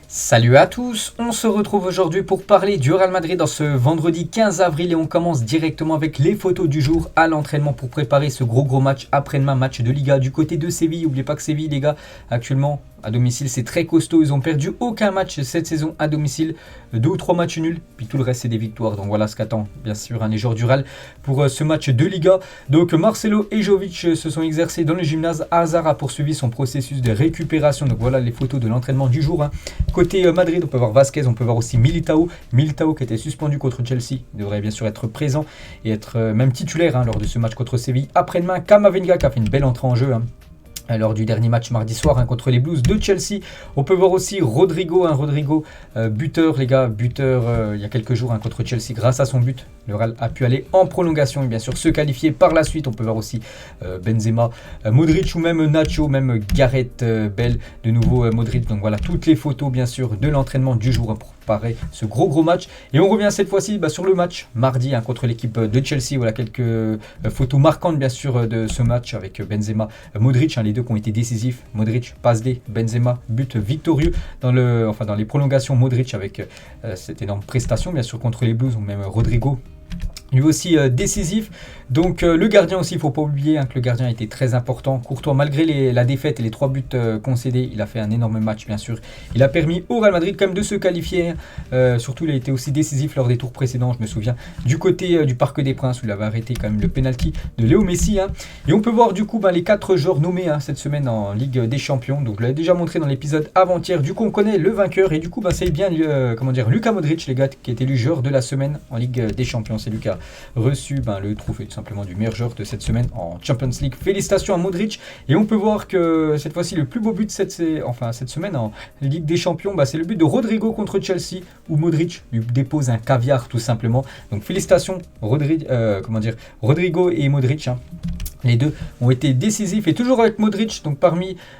Salut à tous, on se retrouve aujourd'hui pour parler du Real Madrid dans ce vendredi 15 avril et on commence directement avec les photos du jour à l'entraînement pour préparer ce gros match après-demain, match de Liga du côté de Séville. N'oubliez pas que Séville les gars, actuellement à domicile c'est très costaud, ils ont perdu aucun match cette saison à domicile, 2 ou 3 matchs nuls, puis tout le reste c'est des victoires, donc voilà ce qu'attend bien sûr les joueurs du Real pour ce match de Liga. Donc Marcelo et Jovic se sont exercés dans le gymnase, Hazard a poursuivi son processus de récupération, donc voilà les photos de l'entraînement du jour. Côté Madrid, on peut voir Vasquez, on peut voir aussi Militao qui était suspendu contre Chelsea, il devrait bien sûr être présent et être même titulaire lors de ce match contre Séville. Après-demain, Camavinga qui a fait une belle entrée en jeu lors du dernier match mardi soir contre les Blues de Chelsea. On peut voir aussi Rodrigo, buteur les gars, buteur il y a quelques jours contre Chelsea grâce à son but. Le Real a pu aller en prolongation et bien sûr se qualifier par la suite. On peut voir aussi Benzema, Modric ou même Nacho, même Gareth Bale, de nouveau Modric. Donc voilà toutes les photos bien sûr de l'entraînement du jour pour préparer ce gros match. Et on revient cette fois-ci sur le match mardi contre l'équipe de Chelsea. Voilà quelques photos marquantes bien sûr de ce match avec Benzema, Modric, les deux qui ont été décisifs. Modric, passe D, Benzema, but victorieux dans les prolongations. Modric avec cette énorme prestation bien sûr contre les Blues, ou même Rodrigo, lui aussi décisif. Donc le gardien aussi, il ne faut pas oublier que le gardien a été très important. Courtois, malgré la défaite et les 3 buts concédés, il a fait un énorme match bien sûr. Il a permis au Real Madrid quand même de se qualifier. Surtout il a été aussi décisif lors des tours précédents. Je me souviens du côté du Parc des Princes où il avait arrêté quand même le penalty de Léo Messi. Et on peut voir du coup les 4 joueurs nommés cette semaine en Ligue des Champions. Donc je l'avais déjà montré dans l'épisode avant-hier. Du coup on connaît le vainqueur et du coup c'est bien Luka Modric les gars qui est élu joueur de la semaine en Ligue des Champions. C'est lui qui a reçu le trophée tout simplement du meilleur joueur de cette semaine en Champions League. Félicitations à Modric. Et on peut voir que cette fois-ci le plus beau but cette semaine en Ligue des Champions, c'est le but de Rodrigo contre Chelsea où Modric lui dépose un caviar tout simplement. Donc félicitations Rodrigo et Modric. Les deux ont été décisifs et toujours avec Modric, donc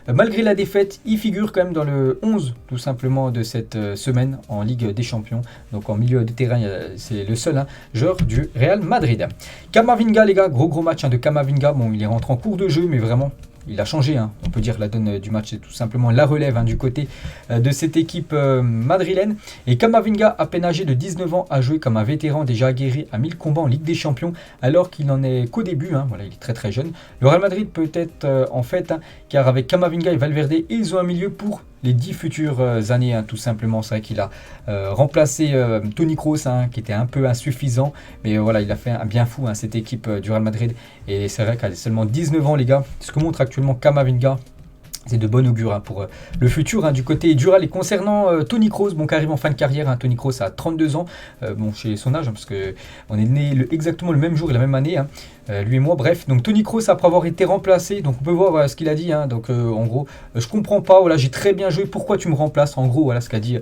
malgré la défaite, il figure quand même dans le 11 tout simplement de cette semaine en Ligue des Champions. Donc en milieu de terrain, c'est le seul joueur du Real Madrid. Camavinga les gars, gros match de Camavinga. Bon, il est rentré en cours de jeu, mais vraiment il a changé, on peut dire la donne du match, c'est tout simplement la relève du côté de cette équipe madrilène. Et Camavinga, à peine âgé de 19 ans, a joué comme un vétéran déjà aguerri à 1000 combats en Ligue des Champions, alors qu'il n'en est qu'au début, voilà, il est très jeune. Le Real Madrid peut être en fait, car avec Camavinga et Valverde, ils ont un milieu pour les 10 futures années, tout simplement. C'est vrai qu'il a remplacé Toni Kroos, qui était un peu insuffisant, mais voilà, il a fait un bien fou cette équipe du Real Madrid, et c'est vrai qu'elle a seulement 19 ans les gars, ce que montre actuellement Camavinga. C'est de bon augure pour le futur du côté du Real. Et concernant Toni Kroos, qui arrive en fin de carrière, Toni Kroos a 32 ans, chez son âge, parce qu'on est né exactement le même jour et la même année, lui et moi, bref. Donc Toni Kroos, après avoir été remplacé, donc on peut voir ce qu'il a dit, donc en gros, je comprends pas, voilà, j'ai très bien joué, pourquoi tu me remplaces, en gros, voilà ce qu'a dit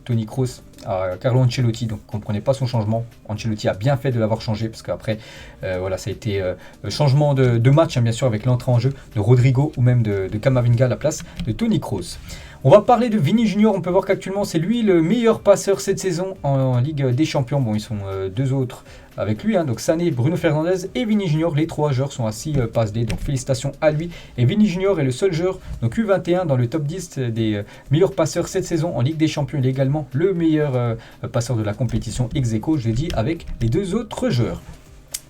Toni Kroos à Carlo Ancelotti. Donc comprenez pas son changement. Ancelotti a bien fait de l'avoir changé parce qu'après voilà, ça a été changement de match bien sûr, avec l'entrée en jeu de Rodrigo ou même de Camavinga à la place de Toni Kroos. On va parler de Vini Junior. On peut voir qu'actuellement c'est lui le meilleur passeur cette saison en Ligue des Champions. Bon, ils sont 2 autres avec lui, donc Sané, Bruno Fernandes et Vini Junior. Les 3 joueurs sont à 6 passes D, donc félicitations à lui. Et Vini Junior est le seul joueur, donc U21 dans le top 10 des meilleurs passeurs cette saison en Ligue des Champions. Il est également le meilleur passeur de la compétition ex aequo, je l'ai dit, avec les 2 autres joueurs.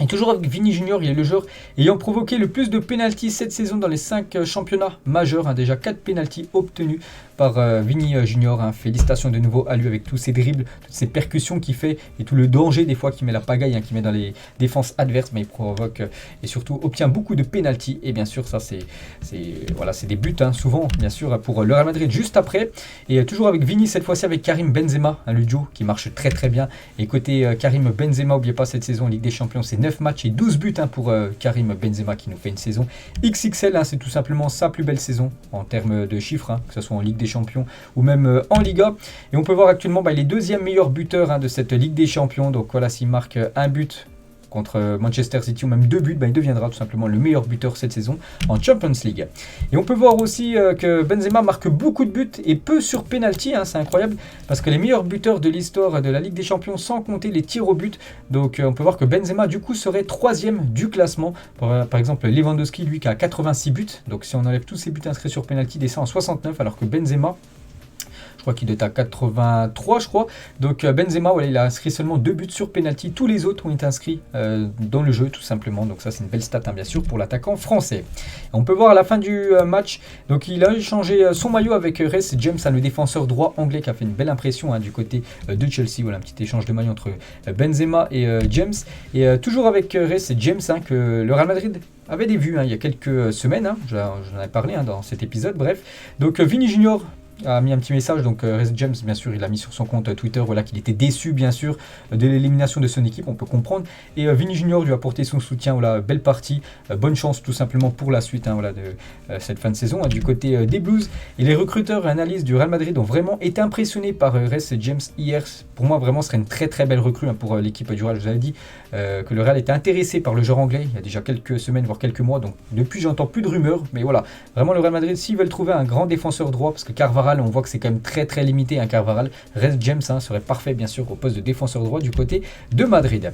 Et toujours avec Vini Junior, il est le joueur ayant provoqué le plus de pénaltys cette saison dans les 5 championnats majeurs. Déjà 4 pénaltys obtenus par Vini Junior. Félicitations de nouveau à lui avec tous ses dribbles, toutes ces percussions qu'il fait et tout le danger des fois qu'il met la pagaille, qu'il met dans les défenses adverses. Mais il provoque et surtout obtient beaucoup de pénaltys. Et bien sûr, ça c'est des buts souvent bien sûr pour le Real Madrid juste après. Et toujours avec Vini, cette fois-ci avec Karim Benzema, le duo qui marche très bien. Et côté Karim Benzema, n'oubliez pas cette saison en Ligue des Champions, c'est 9 matchs et 12 buts pour Karim Benzema qui nous fait une saison XXL. C'est tout simplement sa plus belle saison en termes de chiffres, que ce soit en Ligue des Champions ou même en Liga. Et on peut voir actuellement il est 2e meilleur buteur de cette Ligue des Champions. Donc voilà, s'il marque un but contre Manchester City ou même 2 buts, il deviendra tout simplement le meilleur buteur cette saison en Champions League. Et on peut voir aussi que Benzema marque beaucoup de buts et peu sur penalty, c'est incroyable, parce que les meilleurs buteurs de l'histoire de la Ligue des Champions sans compter les tirs au but, donc on peut voir que Benzema du coup serait 3e du classement. Par exemple Lewandowski lui qui a 86 buts, donc si on enlève tous ses buts inscrits sur penalty, descend en 69, alors que Benzema, je crois qu'il doit être à 83, je crois. Donc Benzema, voilà, il a inscrit seulement 2 buts sur penalty. Tous les autres ont été inscrits dans le jeu, tout simplement. Donc ça, c'est une belle stat, bien sûr, pour l'attaquant français. On peut voir à la fin du match, donc il a échangé son maillot avec Reece James, le défenseur droit anglais, qui a fait une belle impression du côté de Chelsea. Voilà, un petit échange de maillot entre Benzema et James. Et toujours avec Reece James, que le Real Madrid avait des vues il y a quelques semaines. J'en avais parlé dans cet épisode. Bref, donc Vini Junior a mis un petit message, donc Reece James, bien sûr, il a mis sur son compte Twitter, voilà, qu'il était déçu, bien sûr, de l'élimination de son équipe, on peut comprendre, et Vini Junior lui a apporté son soutien, voilà, belle partie, bonne chance tout simplement pour la suite, voilà, de cette fin de saison, du côté des Blues. Et les recruteurs et analystes du Real Madrid ont vraiment été impressionnés par Reece James hier. Pour moi, vraiment, ce serait une très très belle recrue pour l'équipe du Real. Je vous avais dit que le Real était intéressé par le joueur anglais il y a déjà quelques semaines, voire quelques mois, donc depuis j'entends plus de rumeurs, mais voilà, vraiment le Real Madrid, s'ils veulent trouver un grand défenseur droit, parce que Carvajal, on voit que c'est quand même très très limité, Carvajal, Reece James serait parfait bien sûr au poste de défenseur droit du côté de Madrid.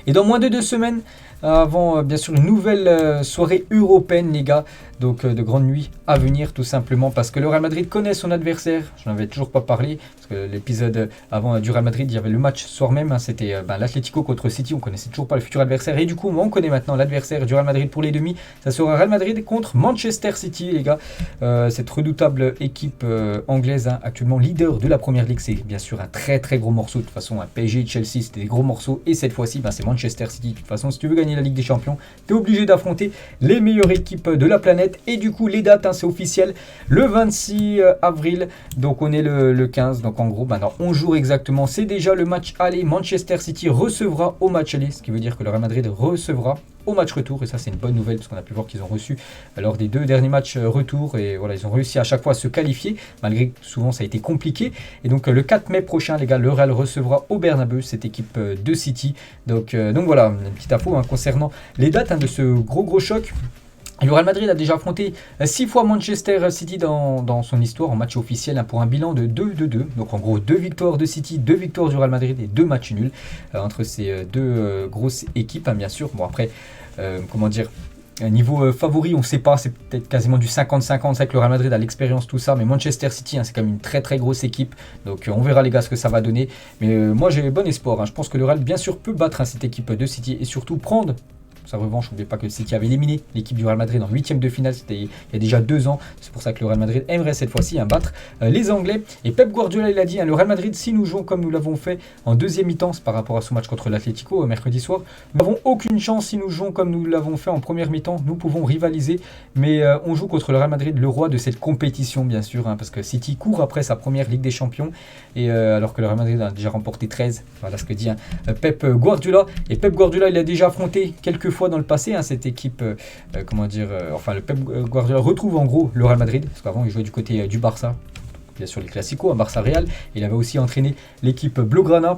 Et dans moins de 2 semaines, avant bien sûr une nouvelle soirée européenne, les gars, donc de grandes nuits à venir, tout simplement parce que le Real Madrid connaît son adversaire. Je n'en avais toujours pas parlé parce que l'épisode avant du Real Madrid, il y avait le match soir même, c'était l'Atlético contre City. On connaissait toujours pas le futur adversaire et du coup on connaît maintenant l'adversaire du Real Madrid pour les demi. Ça sera Real Madrid contre Manchester City, les gars. Cette redoutable équipe anglaise, actuellement leader de la Première Ligue, c'est bien sûr un très très gros morceau. De toute façon, PSG et Chelsea, c'était des gros morceaux et cette fois-ci, c'est Manchester City. De toute façon, si tu veux gagner la Ligue des Champions, tu es obligé d'affronter les meilleures équipes de la planète. Et du coup, les dates, c'est officiel, le 26 avril, donc on est le 15, donc en gros, dans 11 jours exactement, c'est déjà le match aller. Manchester City recevra au match aller, ce qui veut dire que le Real Madrid recevra au match retour, et ça c'est une bonne nouvelle parce qu'on a pu voir qu'ils ont reçu lors des 2 derniers matchs retour, et voilà, ils ont réussi à chaque fois à se qualifier malgré que souvent ça a été compliqué. Et donc le 4 mai prochain, les gars, le Real recevra au Bernabeu cette équipe de City. Donc voilà, une petite info concernant les dates de ce gros choc. Le Real Madrid a déjà affronté 6 fois Manchester City dans son histoire en match officiel, pour un bilan de 2-2. Donc en gros 2 victoires de City, 2 victoires du Real Madrid et 2 matchs nuls entre ces 2 grosses équipes, bien sûr. Bon après, comment dire, niveau favori, on ne sait pas, c'est peut-être quasiment du 50-50, c'est que le Real Madrid a l'expérience, tout ça, mais Manchester City, c'est quand même une très très grosse équipe, donc on verra les gars ce que ça va donner, mais moi j'ai bon espoir, je pense que le Real bien sûr peut battre cette équipe de City et surtout prendre sa revanche. N'oubliez pas que City avait éliminé l'équipe du Real Madrid en 8e de finale, c'était il y a déjà 2 ans. C'est pour ça que le Real Madrid aimerait cette fois-ci battre les Anglais. Et Pep Guardiola, il a dit, le Real Madrid, si nous jouons comme nous l'avons fait en 2e mi-temps, c'est par rapport à son match contre l'Atlético mercredi soir, nous n'avons aucune chance. Si nous jouons comme nous l'avons fait en première mi-temps, nous pouvons rivaliser, mais on joue contre le Real Madrid, le roi de cette compétition, bien sûr, parce que City court après sa première Ligue des Champions, et alors que le Real Madrid a déjà remporté 13. Voilà ce que dit Pep Guardiola. Et Pep Guardiola, il a déjà affronté quelques fois dans le passé cette équipe, le Pep Guardiola retrouve en gros le Real Madrid, parce qu'avant il jouait du côté du Barça, bien sûr les Clasico, Barça Real. Il avait aussi entraîné l'équipe Blaugrana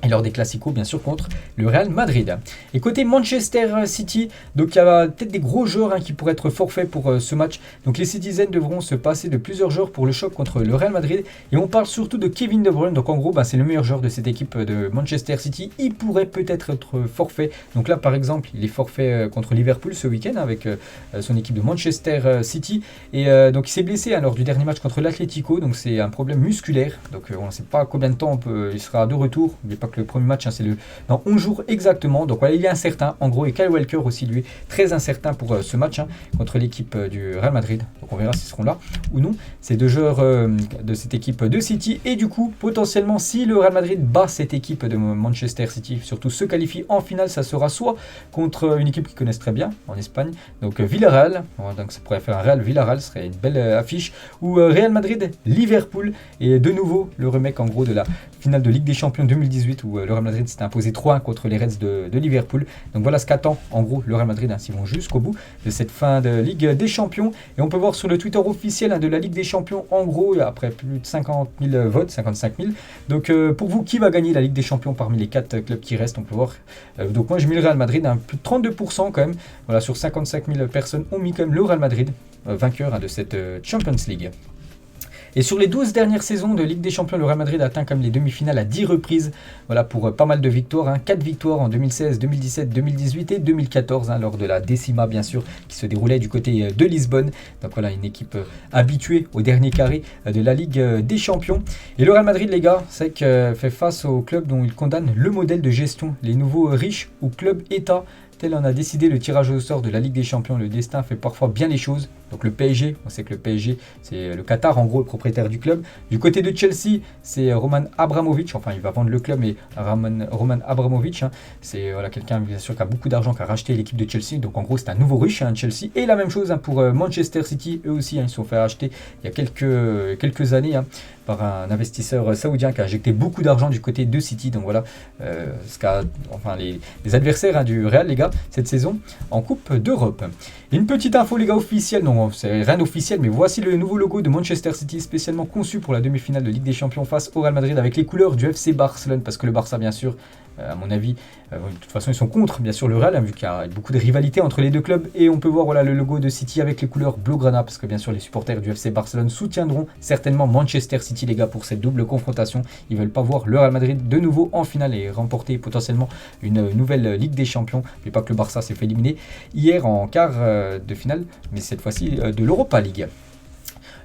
et lors des Clasico, bien sûr, contre le Real Madrid. Et côté Manchester City, donc il y a peut-être des gros joueurs qui pourraient être forfaits pour ce match. Donc les Citizens devront se passer de plusieurs joueurs pour le choc contre le Real Madrid. Et on parle surtout de Kevin De Bruyne. Donc en gros, c'est le meilleur joueur de cette équipe de Manchester City. Il pourrait peut-être être forfait. Donc là, par exemple, il est forfait contre Liverpool ce week-end avec son équipe de Manchester City. Et donc il s'est blessé lors du dernier match contre l'Atlético. Donc c'est un problème musculaire. Donc on ne sait pas combien de temps il sera de retour. N'oubliez pas que le premier match, c'est dans 11 jours exactement. Donc voilà, il est incertain en gros, et Kyle Walker aussi, lui, très incertain pour ce match contre l'équipe du Real Madrid. Donc on verra s'ils seront là ou non, ces 2 joueurs de cette équipe de City. Et du coup, potentiellement, si le Real Madrid bat cette équipe de Manchester City, surtout se qualifie en finale, ça sera soit contre une équipe qu'ils connaissent très bien en Espagne, donc Villarreal, donc ça pourrait faire un Real Villarreal, ce serait une belle affiche, ou Real Madrid Liverpool, et de nouveau le remake en gros de la finale de Ligue des Champions 2018 où le Real Madrid s'était imposé 3-1 contre les Reds de Liverpool. Donc voilà ce qu'attend en gros le Real Madrid s'ils vont jusqu'au bout de cette fin de Ligue des Champions. Et on peut voir sur le Twitter officiel de la Ligue des Champions, en gros, après plus de 50 000 votes, 55 000. Donc pour vous, qui va gagner la Ligue des Champions parmi les 4 clubs qui restent? On peut voir. Donc moi, je mets le Real Madrid, plus de 32% quand même. Voilà, sur 55 000 personnes, on mis quand même le Real Madrid, vainqueur de cette Champions League. Et sur les 12 dernières saisons de Ligue des Champions, le Real Madrid a atteint quand même les demi-finales à 10 reprises. Voilà pour pas mal de victoires. 4 victoires en 2016, 2017, 2018 et 2014, lors de la décima bien sûr, qui se déroulait du côté de Lisbonne. Donc voilà, une équipe habituée au dernier carré de la Ligue des Champions. Et le Real Madrid, les gars, c'est que fait face au club dont il condamne le modèle de gestion, les nouveaux riches ou clubs État. Tel en a décidé le tirage au sort de la Ligue des Champions. Le destin fait parfois bien les choses. Donc le PSG, on sait que le PSG, c'est le Qatar, en gros, le propriétaire du club. Du côté de Chelsea, c'est Roman Abramovich. Enfin, il va vendre le club, mais Roman Abramovich, c'est quelqu'un, bien sûr, qui a beaucoup d'argent, qui a racheté l'équipe de Chelsea. Donc en gros, c'est un nouveau riche, Chelsea. Et la même chose pour Manchester City. Eux aussi, ils se sont fait acheter il y a quelques années par un investisseur saoudien qui a injecté beaucoup d'argent du côté de City. Donc voilà, les adversaires du Real, les gars, cette saison en Coupe d'Europe. Une petite info, les gars, officielle. Non, c'est rien d'officiel, mais voici le nouveau logo de Manchester City, spécialement conçu pour la demi-finale de Ligue des Champions face au Real Madrid, avec les couleurs du FC Barcelone, parce que le Barça, bien sûr, à mon avis, de toute façon, ils sont contre, bien sûr, le Real, vu qu'il y a beaucoup de rivalité entre les deux clubs. Et on peut voir le logo de City avec les couleurs blaugrana, parce que bien sûr, les supporters du FC Barcelone soutiendront certainement Manchester City, les gars, pour cette double confrontation. Ils ne veulent pas voir le Real Madrid de nouveau en finale et remporter potentiellement une nouvelle Ligue des Champions. N'oubliez pas que le Barça s'est fait éliminer hier en quart de finale, mais cette fois-ci de l'Europa League.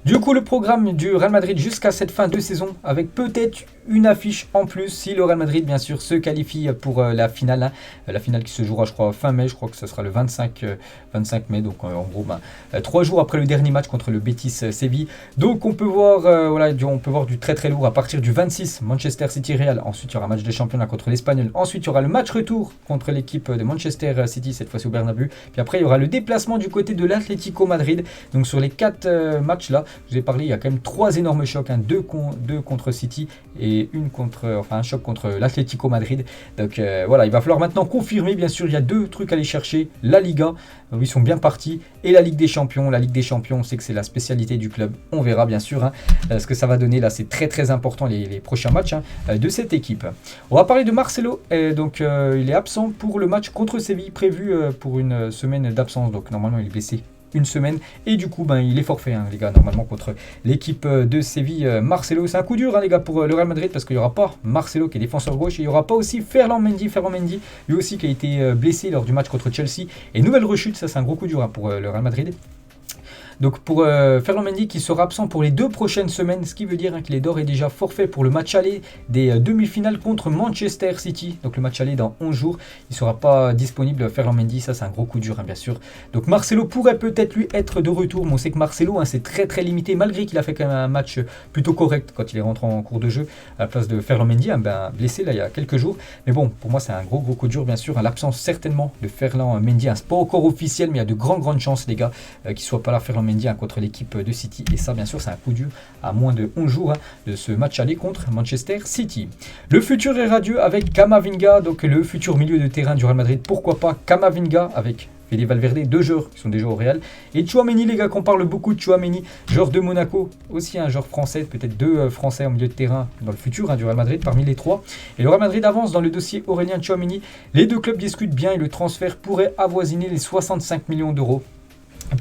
Du coup, le programme du Real Madrid jusqu'à cette fin de saison, avec peut-être une affiche en plus, si le Real Madrid, bien sûr, se qualifie pour la finale. La finale qui se jouera, je crois, fin mai. Je crois que ce sera le 25 mai. Donc, en gros, 3 jours après le dernier match contre le Betis Séville. Donc, on peut voir, on peut voir du très très lourd à partir du 26, Manchester City Real. Ensuite, il y aura un match de championnat contre l'Espagnol. Ensuite, il y aura le match retour contre l'équipe de Manchester City, cette fois-ci au Bernabeu. Puis après, il y aura le déplacement du côté de l'Atlético Madrid. Donc, sur les 4 matchs là, je vous ai parlé, il y a quand même 3 énormes chocs, 2 contre City et un choc contre l'Atlético Madrid. Donc il va falloir maintenant confirmer, bien sûr, il y a 2 trucs à aller chercher, la Liga, où ils sont bien partis, et la Ligue des Champions. La Ligue des Champions, on sait que c'est la spécialité du club, on verra bien sûr ce que ça va donner. Là, c'est très très important les prochains matchs de cette équipe. On va parler de Marcelo, il est absent pour le match contre Séville, prévu pour une semaine d'absence, donc normalement il est blessé une semaine, et du coup il est forfait, les gars, normalement contre l'équipe de Séville. Marcelo, c'est un coup dur, les gars, pour le Real Madrid, parce qu'il n'y aura pas Marcelo qui est défenseur gauche, et il n'y aura pas aussi Ferland Mendy, lui aussi qui a été blessé lors du match contre Chelsea, et nouvelle rechute. Ça, c'est un gros coup dur pour le Real Madrid. Donc pour Ferland Mendy, qui sera absent pour les 2 prochaines semaines, ce qui veut dire qu'il est d'ores et déjà forfait pour le match aller des demi-finales contre Manchester City. Donc le match aller dans 11 jours, il ne sera pas disponible, Ferland Mendy. Ça, c'est un gros coup dur, bien sûr. Donc Marcelo pourrait peut-être lui être de retour, mais on sait que Marcelo, c'est très très limité, malgré qu'il a fait quand même un match plutôt correct quand il est rentré en cours de jeu à la place de Ferland Mendy, blessé là il y a quelques jours. Mais bon, pour moi, c'est un gros coup dur, bien sûr. L'absence certainement de Ferland Mendy, c'est pas encore officiel, mais il y a de grandes chances, les gars, qu'il ne soit pas là, Ferland Mendy, contre l'équipe de City. Et ça, bien sûr, c'est un coup dur à moins de 11 jours de ce match aller contre Manchester City. Le futur est radieux avec Camavinga, donc le futur milieu de terrain du Real Madrid. Pourquoi pas Camavinga avec Fede Valverde, 2 joueurs qui sont déjà au Real. Et Tchouaméni, les gars, qu'on parle beaucoup de Tchouaméni, joueur de Monaco, aussi un joueur français, peut-être 2 Français en milieu de terrain dans le futur du Real Madrid, parmi les 3. Et le Real Madrid avance dans le dossier Aurélien Tchouaméni. Les 2 clubs discutent bien et le transfert pourrait avoisiner les 65 millions d'euros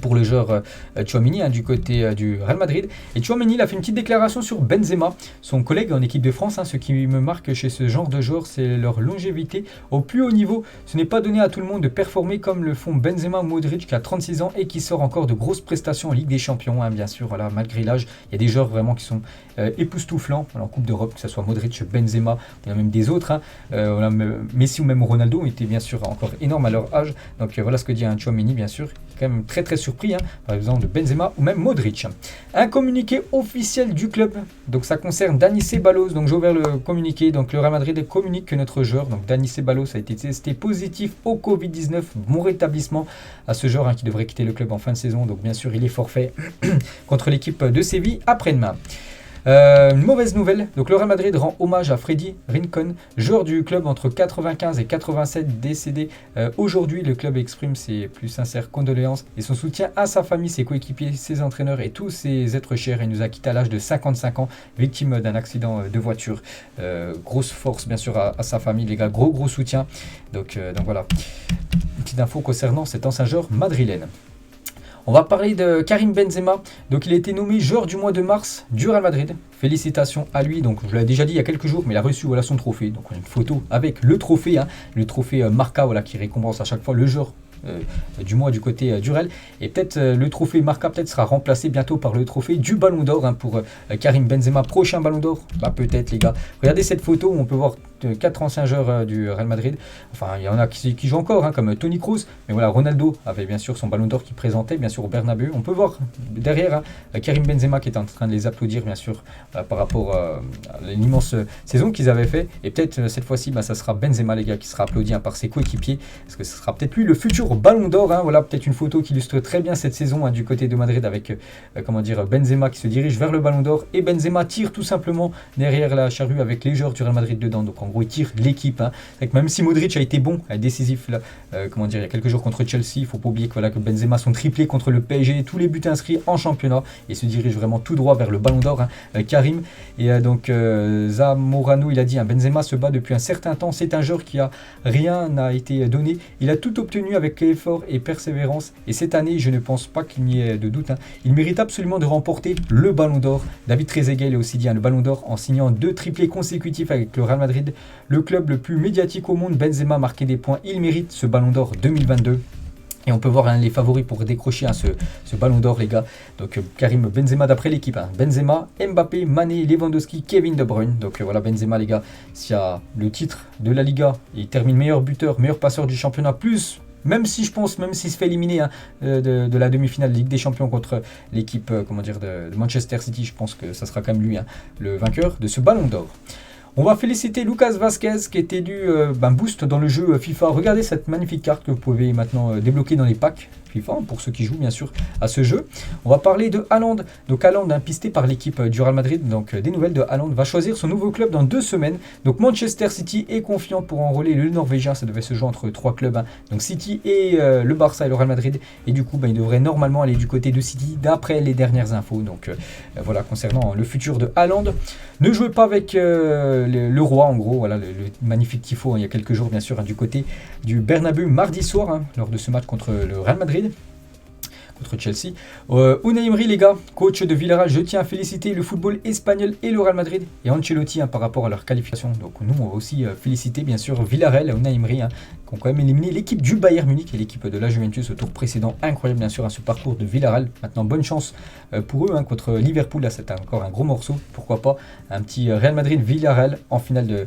pour le joueur Tchouaméni du côté du Real Madrid. Et Tchouaméni, il a fait une petite déclaration sur Benzema, son collègue en équipe de France. Ce qui me marque chez ce genre de joueur, c'est leur longévité au plus haut niveau. Ce n'est pas donné à tout le monde de performer comme le font Benzema ou Modric, qui a 36 ans et qui sort encore de grosses prestations en Ligue des Champions, bien sûr. Voilà, malgré l'âge, il y a des joueurs vraiment qui sont époustouflants en Coupe d'Europe, que ce soit Modric, Benzema, il y a même des autres. On a Messi ou même Ronaldo étaient bien sûr encore énormes à leur âge. Donc voilà ce que dit Tchouaméni, bien sûr. Quand même très très surpris, par exemple de Benzema ou même Modric. Un communiqué officiel du club, donc ça concerne Dani Ceballos. Donc j'ai ouvert le communiqué, donc le Real Madrid communique que notre joueur, donc Dani Ceballos, a été testé positif au Covid-19. Bon rétablissement à ce joueur qui devrait quitter le club en fin de saison. Donc bien sûr il est forfait contre l'équipe de Séville après-demain. Une mauvaise nouvelle, donc le Real Madrid rend hommage à Freddy Rincon, joueur du club entre 95 et 87, décédé aujourd'hui. Le club exprime ses plus sincères condoléances et son soutien à sa famille, ses coéquipiers, ses entraîneurs et tous ses êtres chers. Il nous a quitté à l'âge de 55 ans, victime d'un accident de voiture. Grosse force bien sûr à sa famille, les gars, gros soutien. Donc voilà, une petite info concernant cet ancien joueur madrilène. On va parler de Karim Benzema. Donc il a été nommé joueur du mois de mars du Real Madrid. Félicitations à lui. Donc je l'ai déjà dit il y a quelques jours, mais il a reçu voilà, son trophée. Donc on a une photo avec le trophée, le trophée Marca voilà, qui récompense à chaque fois le joueur du mois du côté du Real. Et peut-être le trophée Marca peut-être sera remplacé bientôt par le trophée du Ballon d'Or pour Karim Benzema. Prochain Ballon d'Or, peut-être les gars. Regardez cette photo où on peut voir 4 anciens joueurs du Real Madrid. Enfin, il y en a qui jouent encore, comme Toni Kroos. Mais voilà, Ronaldo avait bien sûr son Ballon d'Or qui présentait, bien sûr, au Bernabeu. On peut voir derrière Karim Benzema qui est en train de les applaudir, bien sûr, par rapport à l'immense saison qu'ils avaient fait. Et peut-être cette fois-ci, ça sera Benzema, les gars, qui sera applaudi par ses coéquipiers. Parce que ce sera peut-être lui le futur Ballon d'Or. Voilà, peut-être une photo qui illustre très bien cette saison du côté de Madrid avec, Benzema qui se dirige vers le Ballon d'Or. Et Benzema tire tout simplement derrière la charrue avec les joueurs du Real Madrid dedans. Donc en gros, il tire l'équipe. Même si Modric a été bon, décisif là, il y a quelques jours contre Chelsea, il ne faut pas oublier que Benzema son triplé contre le PSG, tous les buts inscrits en championnat et se dirige vraiment tout droit vers le Ballon d'Or. Karim et Zamorano, il a dit Benzema se bat depuis un certain temps, c'est un joueur qui rien n'a été donné, il a tout obtenu avec effort et persévérance et cette année je ne pense pas qu'il n'y ait de doute, il mérite absolument de remporter le Ballon d'Or. David Trezeguet a aussi dit le Ballon d'Or en signant 2 triplés consécutifs avec le Real Madrid, le club le plus médiatique au monde. Benzema a marqué des points, il mérite ce Ballon d'Or 2022. Et on peut voir les favoris pour décrocher ce Ballon d'Or, les gars. Donc Karim Benzema d'après l'équipe. Benzema, Mbappé, Mané, Lewandowski, Kevin De Bruyne. Donc voilà Benzema, les gars. S'il y a le titre de la Liga, il termine meilleur buteur, meilleur passeur du championnat, plus... Même s'il se fait éliminer de la demi-finale de Ligue des Champions contre l'équipe de Manchester City, je pense que ça sera quand même lui le vainqueur de ce Ballon d'Or. On va féliciter Lucas Vazquez qui est élu boost dans le jeu FIFA. Regardez cette magnifique carte que vous pouvez maintenant débloquer dans les packs FIFA, pour ceux qui jouent bien sûr à ce jeu. On va parler de Haaland. Donc Haaland, pisté par l'équipe du Real Madrid. Donc des nouvelles de Haaland, va choisir son nouveau club dans 2 semaines. Donc Manchester City est confiant pour enrôler le Norvégien. Ça devait se jouer entre 3 clubs. Donc City et le Barça et le Real Madrid. Et du coup, il devrait normalement aller du côté de City d'après les dernières infos. Donc voilà, concernant le futur de Haaland. Ne jouez pas avec le roi, en gros. Voilà, le magnifique tifo il y a quelques jours, bien sûr, du côté du Bernabeu mardi soir, lors de ce match contre le Real Madrid. Contre Chelsea. Unai Emery, les gars, coach de Villarreal, je tiens à féliciter le football espagnol et le Real Madrid et Ancelotti par rapport à leur qualification. Donc nous, on va aussi féliciter bien sûr Villarreal et Unai Emery qui ont quand même éliminé l'équipe du Bayern Munich et l'équipe de la Juventus au tour précédent. Incroyable bien sûr ce parcours de Villarreal. Maintenant, bonne chance pour eux contre Liverpool. Là, c'est encore un gros morceau. Pourquoi pas un petit Real Madrid-Villarreal en finale de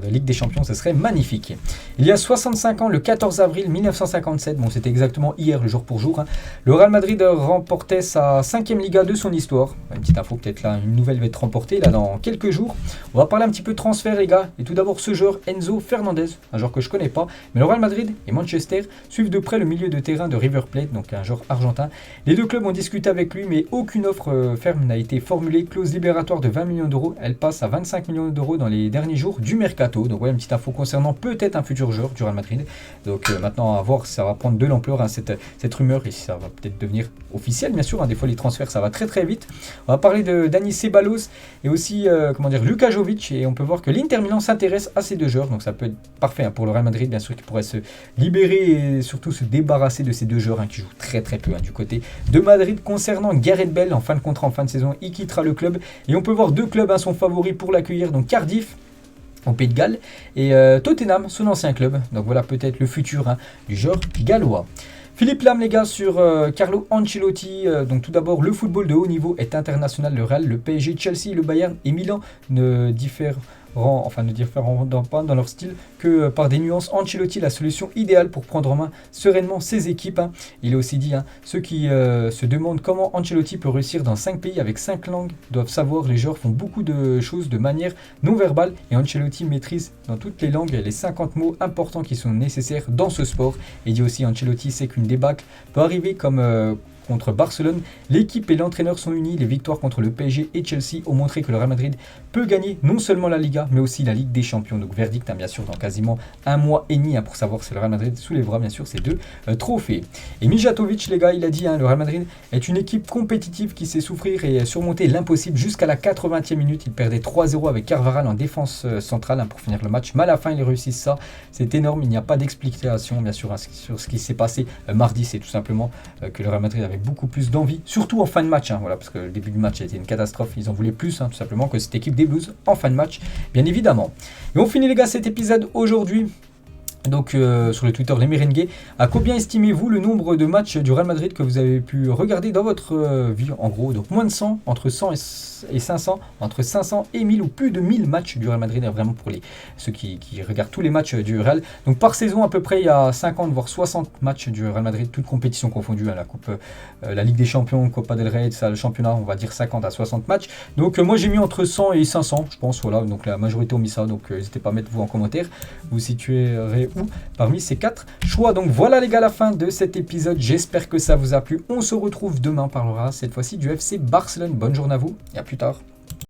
Ligue des Champions. Ce serait magnifique. Il y a 65 ans, le 14 avril 1957, bon c'était exactement hier, le jour pour jour, le Real Madrid remportait sa 5e Liga de son histoire. Une petite info, peut-être là, une nouvelle va être remportée là dans quelques jours. On va parler un petit peu de transfert, les gars. Et tout d'abord, ce joueur, Enzo Fernandez, un joueur que je connais pas. Mais le Real Madrid et Manchester suivent de près le milieu de terrain de River Plate, donc un joueur argentin. Les 2 clubs ont discuté avec lui, mais aucune offre ferme n'a été formulée. Clause libératoire de 20 millions d'euros. Elle passe à 25 millions d'euros dans les derniers jours du mercato. Donc voilà, une petite info concernant peut-être un futur joueur du Real Madrid. Donc maintenant, à voir si ça va prendre de l'ampleur, cette rumeur, et si ça va peut-être devenir officiel, bien sûr. Des fois, les transferts, ça va très très vite. On va parler de Dani Ceballos et aussi, Luka Jovic. Et on peut voir que l'Inter Milan s'intéresse à ces 2 joueurs. Donc ça peut être parfait pour le Real Madrid, bien sûr, qui pourrait se libérer et surtout se débarrasser de ces 2 joueurs qui jouent très très peu du côté de Madrid. Concernant Gareth Bale, en fin de contrat, en fin de saison, il quittera le club. Et on peut voir 2 clubs sont favoris pour l'accueillir. Donc Cardiff, en Pays de Galles, et Tottenham, son ancien club. Donc voilà peut-être le futur du joueur gallois. Philippe Lam, les gars, sur Carlo Ancelotti. Donc tout d'abord, le football de haut niveau est international. Le Real, le PSG, Chelsea, le Bayern et Milan ne diffèrent pas dans leur style que par des nuances. Ancelotti, la solution idéale pour prendre en main sereinement ses équipes. Il a aussi dit, ceux qui se demandent comment Ancelotti peut réussir dans 5 pays avec 5 langues doivent savoir, les joueurs font beaucoup de choses de manière non verbale et Ancelotti maîtrise dans toutes les langues les 50 mots importants qui sont nécessaires dans ce sport. Et il dit aussi, Ancelotti sait qu'une débâcle peut arriver comme contre Barcelone. L'équipe et l'entraîneur sont unis. Les victoires contre le PSG et Chelsea ont montré que le Real Madrid peut gagner non seulement la Liga, mais aussi la Ligue des Champions. Donc verdict, bien sûr, dans quasiment un mois et demi, pour savoir si le Real Madrid soulèvera, bien sûr, ces deux trophées. Et Mijatovic, les gars, il a dit, le Real Madrid est une équipe compétitive qui sait souffrir et surmonter l'impossible. Jusqu'à la 80e minute, il perdait 3-0 avec Carvajal en défense centrale pour finir le match. Mais à la fin, ils réussissent ça. C'est énorme. Il n'y a pas d'explication, bien sûr, sur ce qui s'est passé mardi. C'est tout simplement que le Real Madrid avait beaucoup plus d'envie, surtout en fin de match. Voilà, parce que le début du match a été une catastrophe. Ils en voulaient plus, tout simplement, que cette équipe des Blues en fin de match, bien évidemment. Et on finit, les gars, cet épisode aujourd'hui. Donc sur le Twitter Les Merengues, à combien estimez-vous le nombre de matchs du Real Madrid que vous avez pu regarder dans votre vie, en gros? Donc moins de 100, entre 100 et 500, entre 500 et 1000 ou plus de 1000 matchs du Real Madrid, vraiment pour ceux qui regardent tous les matchs du Real. Donc par saison à peu près il y a 50 voire 60 matchs du Real Madrid, toutes compétitions confondues, la Coupe, la Ligue des Champions, Copa del Rey, ça, le championnat, on va dire 50 à 60 matchs. Donc moi j'ai mis entre 100 et 500, je pense, voilà, donc la majorité ont mis ça, donc n'hésitez pas à mettre vous en commentaire, vous situerez où parmi ces 4 choix. Donc voilà les gars, la fin de cet épisode, j'espère que ça vous a plu. On se retrouve demain, on parlera cette fois-ci du FC Barcelone. Bonne journée à vous et à plus tard.